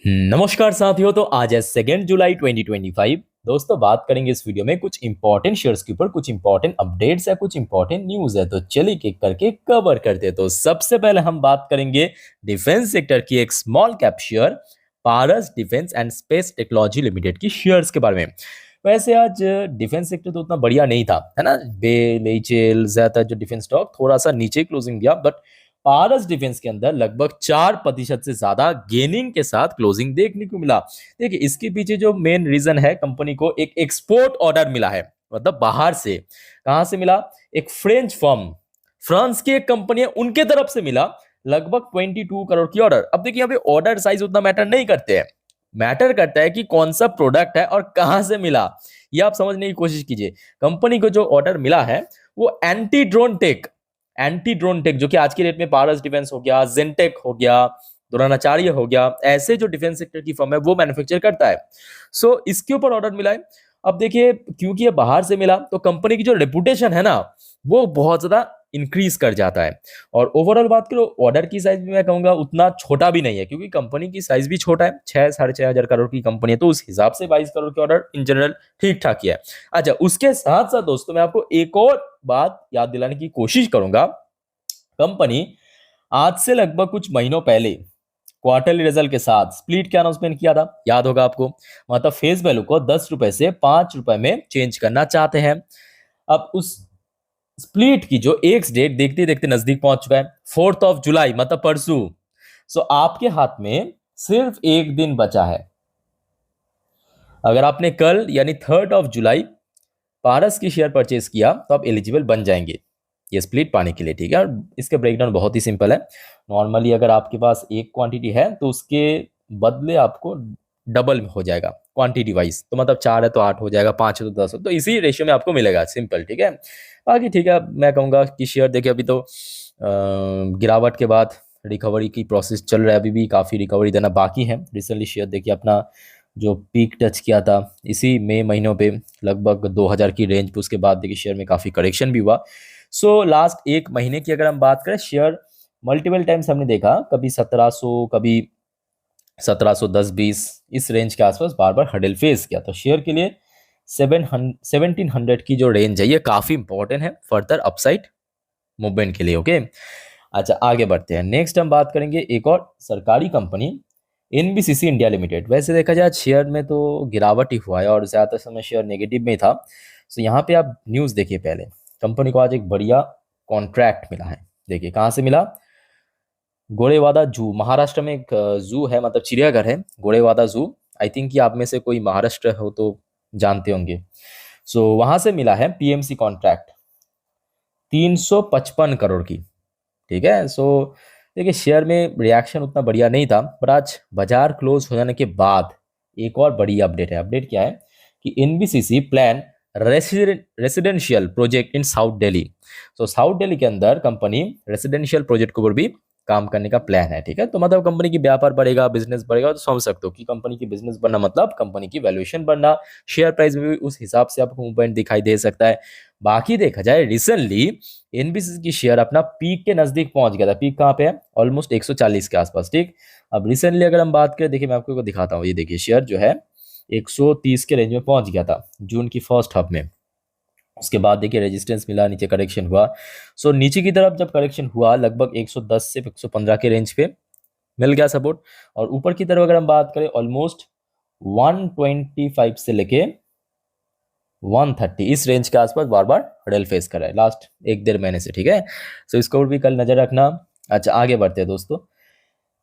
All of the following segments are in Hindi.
नमस्कार साथियों। तो आज है 2 जुलाई 2025। दोस्तों बात करेंगे इस वीडियो में कुछ इंपॉर्टेंट शेयर्स के ऊपर, कुछ इंपॉर्टेंट अपडेट्स है, कुछ इंपॉर्टेंट न्यूज है। तो चलिए एक करके कवर करते हैं। तो सबसे पहले हम बात करेंगे डिफेंस सेक्टर की एक small cap share Paras defence and space technology limited की शेयर्स के बारे में। वैसे आज डिफेंस सेक्टर तो उतना बढ़िया नहीं था, है ना। बेल एचएल ज्यादातर जो डिफेंस स्टॉक थोड़ा सा नीचे क्लोजिंग दिया, बट पारस डिफेंस के अंदर लगभग 4% से ज्यादा गेनिंग के साथ क्लोजिंग देखने को मिला। देखिए इसके पीछे जो मेन रीजन है, कंपनी को एक एक्सपोर्ट ऑर्डर मिला है, मतलब बाहर से। कहां से मिला? एक फ्रेंच फर्म, फ्रांस की एक कंपनी है, उनके तरफ से मिला लगभग 22 करोड़ की ऑर्डर। अब देखिए यहाँ पे ऑर्डर साइज उतना मैटर नहीं करते हैं, मैटर करता है कि कौन सा प्रोडक्ट है और कहां से मिला। ये आप समझने की कोशिश कीजिए। कंपनी को जो ऑर्डर मिला है वो एंटी ड्रोन टेक जो कि आज की डेट में पारस डिफेंस हो गया, जेनटेक हो गया, द्रोणाचार्य हो गया, ऐसे जो डिफेंस सेक्टर की फर्म है वो मैन्युफैक्चर करता है। सो इसके ऊपर ऑर्डर मिला है। अब देखिए क्योंकि ये बाहर से मिला तो कंपनी की जो रेपुटेशन है ना वो बहुत ज्यादा इंक्रीज कर जाता है। और ओवरऑल बात करो ऑर्डर की साइज भी मैं कहूंगा उतना छोटा भी नहीं है, क्योंकि कंपनी की साइज भी छोटा है, 6 साढ़े 6 हजार करोड़ की कंपनी है, तो उस हिसाब से 22 करोड़ के ऑर्डर इन जनरल ठीक ठाक ही है। अच्छा, उसके साथ साथ दोस्तों मैं आपको एक और बात याद दिलाने की कोशिश करूंगा। कंपनी आज से लगभग कुछ महीनों पहले क्वार्टरली रिजल्ट के साथ स्प्लिट का अनाउंसमेंट किया था, याद होगा आपको। मतलब फेस वैल्यू को 10 रुपए से 5 रुपए में चेंज करना चाहते हैं। अब उस स्प्लिट की जो एक्स डेट देखते देखते नजदीक पहुंच चुका है, 4 जुलाई मतलब परसों। सो आपके हाथ में सिर्फ एक दिन बचा है। अगर आपने कल यानी 3 जुलाई पारस की शेयर परचेज किया तो आप एलिजिबल बन जाएंगे ये स्प्लिट पाने के लिए, ठीक है। और इसका ब्रेकडाउन बहुत ही सिंपल है। नॉर्मली अगर आपके पास एक क्वांटिटी है तो उसके बदले आपको डबल हो जाएगा क्वांटिटी वाइज। तो मतलब 4 है तो 8 हो जाएगा, 5 है तो 10 हो, तो इसी रेशियो में आपको मिलेगा, सिंपल, ठीक है। बाकी ठीक है, मैं कहूँगा कि शेयर देखिए अभी तो गिरावट के बाद रिकवरी की प्रोसेस चल रहा है, अभी भी काफ़ी रिकवरी देना बाकी है। रिसेंटली शेयर देखिए अपना जो पीक टच किया था इसी मई महीनों पे लगभग 2000 की रेंज पे, उसके बाद देखिए शेयर में काफ़ी करेक्शन भी हुआ। सो लास्ट एक महीने की अगर हम बात करें, शेयर मल्टीपल टाइम्स हमने देखा, कभी 1700, कभी 1710-20 इस रेंज के आसपास बार बार हडल फेस किया। तो शेयर के लिए 1700 की जो रेंज है ये काफ़ी इंपॉर्टेंट है फर्दर अपसाइड मूवमेंट के लिए, ओके। अच्छा आगे बढ़ते हैं। नेक्स्ट हम बात करेंगे एक और सरकारी कंपनी एनबीसीसी इंडिया लिमिटेड। वैसे देखा जाए शेयर में तो गिरावट ही हुआ है और ज़्यादातर समय शेयर नेगेटिव में ही था। सो यहाँ पे आप न्यूज़ देखिए पहले। कंपनी को आज एक बढ़िया कॉन्ट्रैक्ट मिला है। देखिए कहाँ से मिला? गोरेवादा जू, महाराष्ट्र में एक जू है, मतलब चिड़ियाघर है गोरेवादा जू। आई थिंक कि आप में से कोई महाराष्ट्र हो तो जानते होंगे। सो वहां से मिला है पीएमसी कॉन्ट्रैक्ट 355 करोड़ की, ठीक है। सो देखिए शेयर में रिएक्शन उतना बढ़िया नहीं था, पर आज बाजार क्लोज हो जाने के बाद एक और बड़ी अपडेट है। अपडेट क्या है कि NBCC plan residential project in south Delhi. तो साउथ दिल्ली के अंदर कंपनी रेसिडेंशियल प्रोजेक्ट के ऊपर भी काम करने का प्लान है, ठीक है। तो मतलब कंपनी की व्यापार बढ़ेगा, बिजनेस बढ़ेगा, तो समझ सकते हो कि कंपनी की बिजनेस बढ़ना मतलब कंपनी की वैल्यूएशन बढ़ना, शेयर प्राइस में भी उस हिसाब से आपको मूवमेंट दिखाई दे सकता है। बाकी देखा जाए रिसेंटली एनबीसीसी की शेयर अपना पीक के नजदीक पहुंच गया था। पीक कहाँ पे है? ऑलमोस्ट 140 के आसपास, ठीक। अब रिसेंटली अगर हम बात करें, देखिए मैं आपको दिखाता हूँ, ये देखिए शेयर जो है 130 के रेंज में पहुंच गया था जून की फर्स्ट हाफ में। उसके बाद देखिए रेजिस्टेंस मिला, नीचे करेक्शन हुआ। सो नीचे की तरफ जब करेक्शन हुआ लगभग 110 से 115 के रेंज पे मिल गया सपोर्ट। और ऊपर की तरफ अगर हम बात करें ऑलमोस्ट 125 से लेके 130 इस रेंज के आसपास बार बार हडल फेस कर रहा है लास्ट एक डेढ़ महीने से, ठीक है। सो इसको भी कल नजर रखना। अच्छा आगे बढ़ते हैं दोस्तों।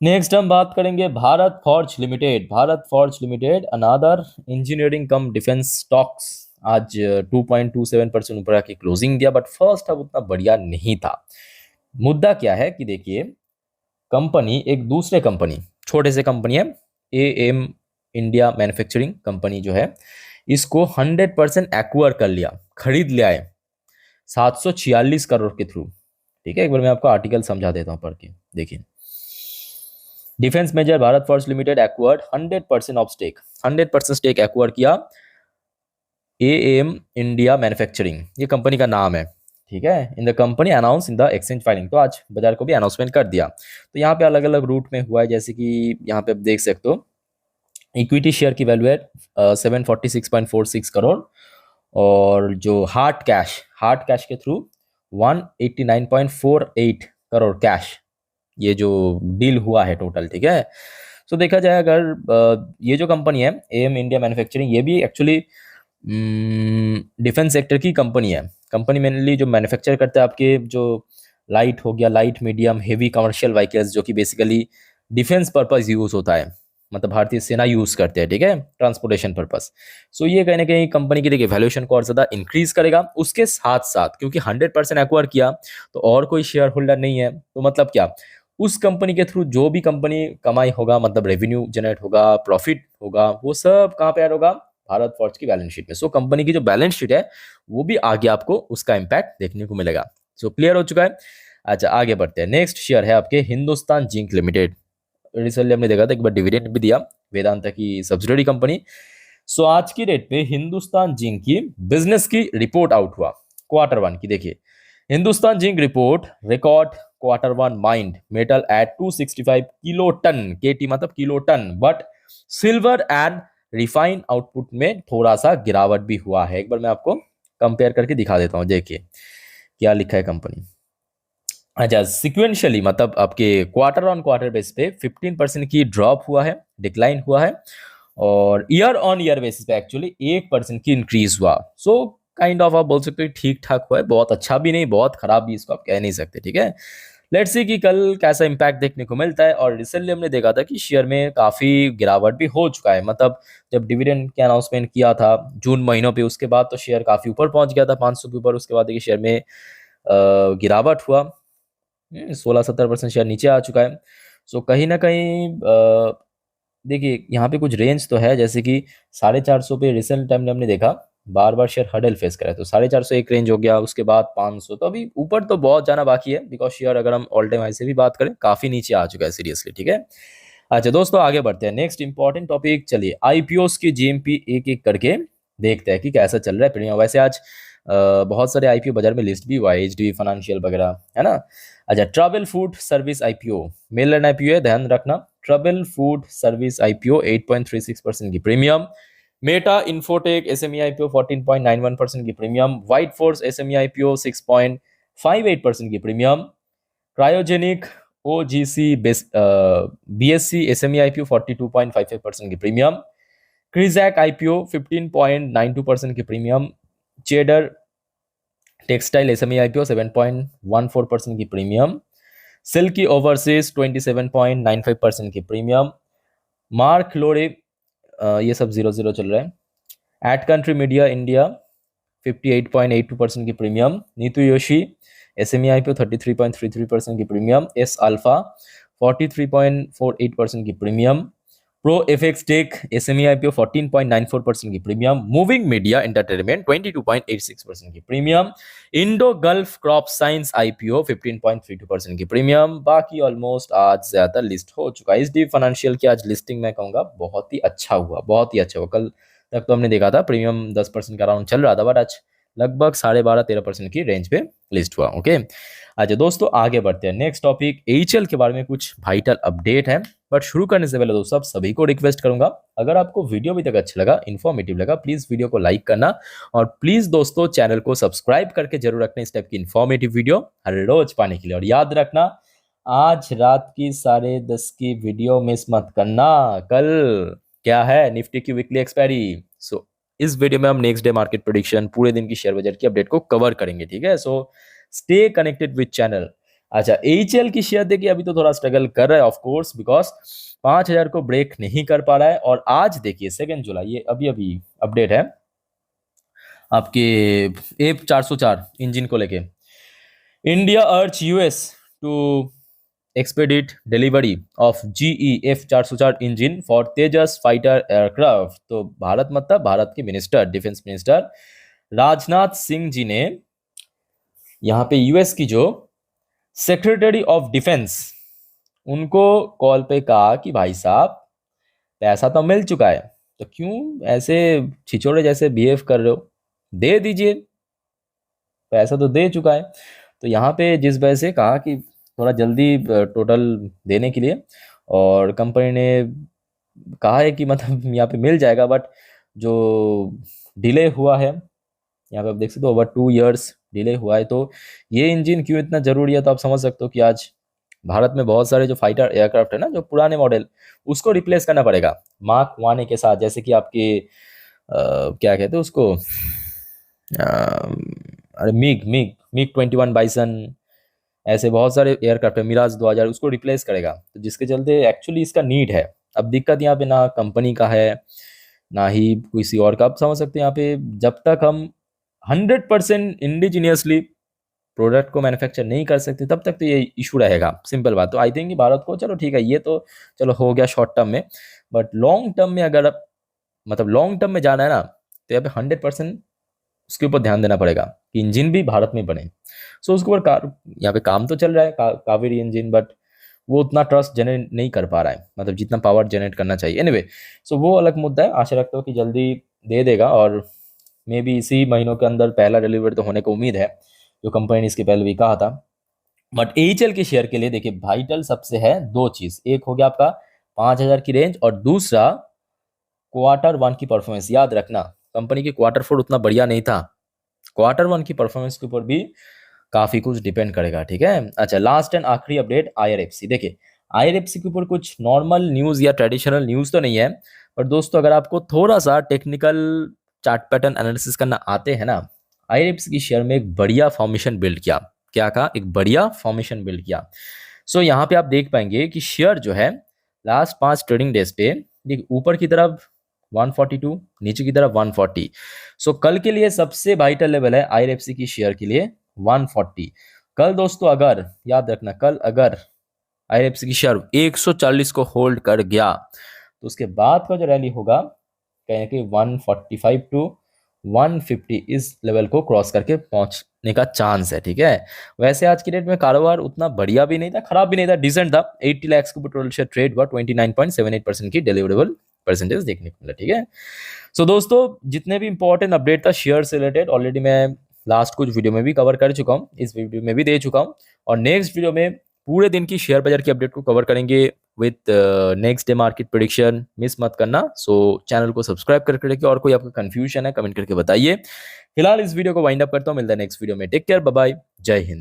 नेक्स्ट हम बात करेंगे Bharat Forge Limited. Bharat Forge Limited another engineering cum defence stocks आज 2.27% ऊपर आके क्लोजिंग दिया, बट फर्स्ट हाफ उतना बढ़िया नहीं था। मुद्दा क्या है कि देखिए कंपनी एक दूसरे कंपनी, छोटे से कंपनी है A M India manufacturing company जो है, इसको 100% एक्वायर कर लिया, खरीद लिया है 746 करोड़ के थ्रू, ठीक है। एक बार मैं आपको आर्टिकल समझा देता हूँ पढ़ के, देखिए। Defence major Bharat Forge Limited acquired 100% of stake, 100% stake acquire किया एएम इंडिया मैन्युफैक्चरिंग, ये कंपनी का नाम है, ठीक है। In the company announce in the exchange filing, तो आज बाजार को भी अनाउंसमेंट कर दिया। तो यहाँ पे अलग अलग रूट में हुआ है, जैसे कि यहाँ पे आप देख सकते हो इक्विटी शेयर की वैल्यू है 746.46 करोड़। और जो हार्ड कैश के थ्रू 189.48 करोड़ कैश, ये जो डील हुआ है टोटल, ठीक है। सो देखा जाए अगर ये जो कंपनी है एम इंडिया मैन्युफैक्चरिंग, ये भी एक्चुअली डिफेंस सेक्टर की कंपनी है। कंपनी मेनली जो मैन्युफैक्चर करता है आपके जो लाइट हो गया, light medium heavy commercial vehicles, जो कि बेसिकली डिफेंस पर्पस यूज होता है, मतलब भारतीय सेना यूज करते हैं, ठीक है, ट्रांसपोर्टेशन पर्पस। सो ये कहीं ना कहीं कंपनी की देखिए वैल्यूएशन को और ज्यादा इंक्रीज करेगा। उसके साथ साथ क्योंकि 100% एक्वायर किया तो और कोई शेयर होल्डर नहीं है, तो मतलब क्या, उस कंपनी के थ्रू जो भी कंपनी कमाई होगा, मतलब रेवेन्यू जनरेट होगा, प्रॉफिट होगा, वो सब कहाँ पे ऐड होगा, भारत फॉर्ज की बैलेंस शीट में। सो कंपनी की जो बैलेंस शीट है वो भी आगे आपको उसका इंपैक्ट देखने को मिलेगा। सो क्लियर हो चुका है। अच्छा आगे बढ़ते हैं। नेक्स्ट शेयर है आपके हिंदुस्तान जिंक लिमिटेड। रिसेंटली हमने देखा था एक बार डिविडेंड भी दिया, वेदांता की सब्सिडरी कंपनी। सो आज की डेट पे हिंदुस्तान जिंक की बिजनेस की रिपोर्ट आउट हुआ Q1 की। देखिए Hindustan Zinc report record Q1 mined metal at 265 kilo ton, KT मतलब kilo ton, but silver and refine output में थोड़ा सा गिरावट भी हुआ है। एक बार मैं आपको कंपेयर करके दिखा देता हूं, देखिए क्या लिखा है कंपनी। अच्छा सिक्वेंशियली मतलब आपके क्वार्टर बेस पे 15% की ड्रॉप हुआ है, डिक्लाइन हुआ है। और ईयर ऑन ईयर बेसिस पे एक्चुअली 1% की इंक्रीज हुआ। सो काइंड ऑफ आप बोल सकते हो ठीक ठाक हुआ है, बहुत अच्छा भी नहीं बहुत खराब भी इसको आप कह नहीं सकते, ठीक है। लेट्स सी कि कल कैसा इंपैक्ट देखने को मिलता है। और रिसेंटली हमने देखा था कि शेयर में काफी गिरावट भी हो चुका है, मतलब जब डिविडेंड के अनाउंसमेंट किया था जून महीनों पे, उसके बाद तो शेयर काफी ऊपर पहुंच गया था 500 के ऊपर। उसके बाद देखिए शेयर में गिरावट हुआ, 16-17% शेयर नीचे आ चुका है। सो कहीं ना कहीं देखिए यहाँ पे कुछ रेंज तो है, जैसे कि 450 पे रिसेंट टाइम में हमने देखा बार बार शेयर हर्डल फेस करा है, तो 450 एक रेंज हो गया, उसके बाद 500, तो अभी ऊपर तो बहुत जाना बाकी है, बिकॉज शेयर अगर हम ऑल टाइम हाई से भी बात करें काफी नीचे आ चुका है सीरियसली, ठीक है। अच्छा दोस्तों आगे बढ़ते हैं। नेक्स्ट इंपॉर्टेंट टॉपिक, चलिए आईपीओस की जीएमपी एक एक करके देखते हैं कि कैसा चल रहा है प्रीमियम। वैसे आज बहुत सारे आईपीओ बाजार में लिस्ट भी हुआ है, एचडीबी फाइनेंशियल वगैरह, है ना। अच्छा travel food service IPO, mainland IPO है, ध्यान रखना। ट्रैवल फूड सर्विस आईपीओ 8.36% की premium. Meta infotech SME IPO 14.91% की premium. White force SME IPO 6.58% की premium. Cryogenic OGC BSc SME IPO 42.55% की प्रीमियम। क्रिजैक आईपीओ 15.92% की premium. Cheddar textile SME IPO 7.14% की प्रीमियम। सिल्की ओवरसीज 27.95% की प्रीमियम। मार्क लोरे ये सब 0 0 चल रहा है। एट कंट्री मीडिया इंडिया 58.82% की प्रीमियम। नीतू योशी एसएमई आईपीओ 33.33% की प्रीमियम। एस अल्फा 43.48% की premium. Pro FX tech SME IPO 14.94% की प्रीमियम। मूविंग मीडिया एंटरटेनमेंट 22.86% की premium. Indo Gulf crop science IPO 15.32% की प्रीमियम। बाकी ऑलमोस्ट आज ज्यादा लिस्ट हो चुका है। एचडी फाइनेंशियल की आज लिस्टिंग मैं कहूंगा बहुत ही अच्छा हुआ, बहुत ही अच्छा हुआ। कल तक तो हमने देखा था प्रीमियम 10% का राउंड चल रहा था, बट आज लगभग 12.5-13% की रेंज पे लिस्ट हुआ। ओके अच्छा दोस्तों आगे बढ़ते हैं। नेक्स्ट टॉपिक एचएल के बारे में कुछ वाइटल अपडेट है, बट शुरू करने से पहले दोस्तों आप सभी को रिक्वेस्ट करूंगा, अगर आपको वीडियो अभी तक अच्छा लगा, इन्फॉर्मेटिव लगा, प्लीज वीडियो को लाइक करना। और प्लीज दोस्तों चैनल को सब्सक्राइब करके जरूर रखना इस टाइप की इन्फॉर्मेटिव वीडियो हर रोज पाने के लिए। और याद रखना आज रात की 10:30 की वीडियो मिस मत करना। कल क्या है, निफ्टी की वीकली एक्सपायरी। सो इस वीडियो में हम नेक्स्ट डे मार्केट प्रेडिक्शन, पूरे दिन की शेयर बाजार की अपडेट को कवर करेंगे, ठीक है। So stay connected with channel. अच्छा एचएल की शेयर देखिए अभी तो थोड़ा स्ट्रगल कर रहा है ऑफ कोर्स, बिकॉज 5,000 को ब्रेक नहीं कर पा रहा है। और आज देखिए 2 जुलाई, ये अभी अभी अपडेट है आपके F404 इंजन को लेके। India urge US to expedite delivery of GE F404 engine for Tejas fighter aircraft. तो भारत मतलब भारत के minister, defence minister Rajnath Singh ji ने यहाँ पे यूएस की जो सेक्रेटरी ऑफ डिफेंस उनको कॉल पे कहा कि भाई साहब पैसा तो मिल चुका है, तो क्यों ऐसे छिछोरे जैसे बिहेव कर रहे हो, दे दीजिए, पैसा तो दे चुका है। तो यहाँ पे जिस वजह से कहा कि थोड़ा जल्दी टोटल देने के लिए, और कंपनी ने कहा है कि मतलब यहाँ पे मिल जाएगा, बट जो डिले हुआ है, यहाँ पे आप देख सकते हो ओवर 2 इयर्स डिले हुआ है। तो ये इंजन क्यों इतना जरूरी है, तो आप समझ सकते हो कि आज भारत में बहुत सारे जो फाइटर एयरक्राफ्ट है ना, जो पुराने मॉडल, उसको रिप्लेस करना पड़ेगा मार्क 1 के साथ। जैसे कि आपके क्या कहते हैं उसको, अरे मिग मिग मिग 21 बाइसन, ऐसे बहुत सारे एयरक्राफ्ट है, मिराज 2000, उसको रिप्लेस करेगा। तो जिसके चलते एक्चुअली इसका नीड है। अब दिक्कत यहाँ पे ना कंपनी का है, ना ही किसी और का। आप समझ सकते हैं यहाँ पे जब तक हम 100% इंडिजीनियसली प्रोडक्ट को मैन्युफैक्चर नहीं कर सकते, तब तक तो ये इशू रहेगा। सिंपल बात। तो आई थिंक कि भारत को, चलो ठीक है, ये तो चलो हो गया शॉर्ट टर्म में, बट लॉन्ग टर्म में अगर मतलब लॉन्ग टर्म में जाना है ना, तो यहाँ पे 100% उसके ऊपर ध्यान देना पड़ेगा कि इंजन भी भारत में बने। सो उसके ऊपर यहाँ पे काम तो चल रहा है, कावेरी इंजन, बट वो उतना ट्रस्ट जनरेट नहीं कर पा रहा है, मतलब जितना पावर जनरेट करना चाहिए। एनीवे, सो वो अलग मुद्दा है। आशा रखता हूँ कि जल्दी दे देगा, और मे बी इसी महीनों के अंदर पहला डिलीवरी तो होने को उम्मीद है, जो कंपनी ने इसके पहले भी कहा था। बट एचएल के शेयर के लिए देखिए वाइटल सबसे है दो चीज। एक हो गया आपका 5,000 की रेंज, और दूसरा क्वार्टर 1 की परफॉर्मेंस। याद रखना, कंपनी की क्वार्टर 4 उतना बढ़िया नहीं था, क्वार्टर 1 की परफॉर्मेंस के ऊपर भी काफी कुछ डिपेंड करेगा। ठीक है, अच्छा, लास्ट एंड आखिरी अपडेट आईआरएफसी। देखिए आईआरएफसी के ऊपर कुछ नॉर्मल न्यूज या ट्रेडिशनल न्यूज तो नहीं है, पर दोस्तों अगर आपको थोड़ा सा टेक्निकल चार्ट पैटर्न एनालिसिस करना आते हैं ना, आईआरएफसी की शेयर में एक बढ़िया फॉर्मेशन बिल्ड किया। क्या कहा? एक बढ़िया फॉर्मेशन बिल्ड किया। सो यहाँ पे आप देख पाएंगे कि शेयर जो है लास्ट 5 ट्रेडिंग डेज पे, देखिए ऊपर की तरफ 142, नीचे की तरफ 140। सो कल के लिए सबसे वाइटल लेवल है आईआरएफसी की शेयर के लिए 140। कल दोस्तों अगर याद रखना, कल अगर आईआरएफसी की शेयर 140 को होल्ड कर गया, तो उसके बाद का जो रैली होगा, कहें कि 145 टू 150 इस लेवल को क्रॉस करके पहुंचने का चांस है। ठीक है, वैसे आज की डेट में कारोबार उतना बढ़िया भी नहीं था, खराब भी नहीं था, डिसेंट था। 80 लाख के पेट्रोल शेयर ट्रेड हुआ, 29.78% की डिलीवरेबल परसेंटेज देखने को मिला। ठीक है, सो दोस्तों जितने भी इंपॉर्टेंट अपडेट था शेयर से रिलेटेड, ऑलरेडी मैं लास्ट कुछ वीडियो में भी कवर कर चुका हूँ, इस वीडियो में भी दे चुका हूँ, और नेक्स्ट वीडियो में पूरे दिन की शेयर बाजार की अपडेट को कवर करेंगे with next day market prediction. Miss मत करना। सो चैनल को सब्सक्राइब करके रखिए, और कोई आपका कंफ्यूजन है कमेंट करके बताइए। फिलहाल इस वीडियो को वाइंड अप करता हूँ, मिलता है नेक्स्ट वीडियो में। टेक केयर, बाय बाय, जय हिंद।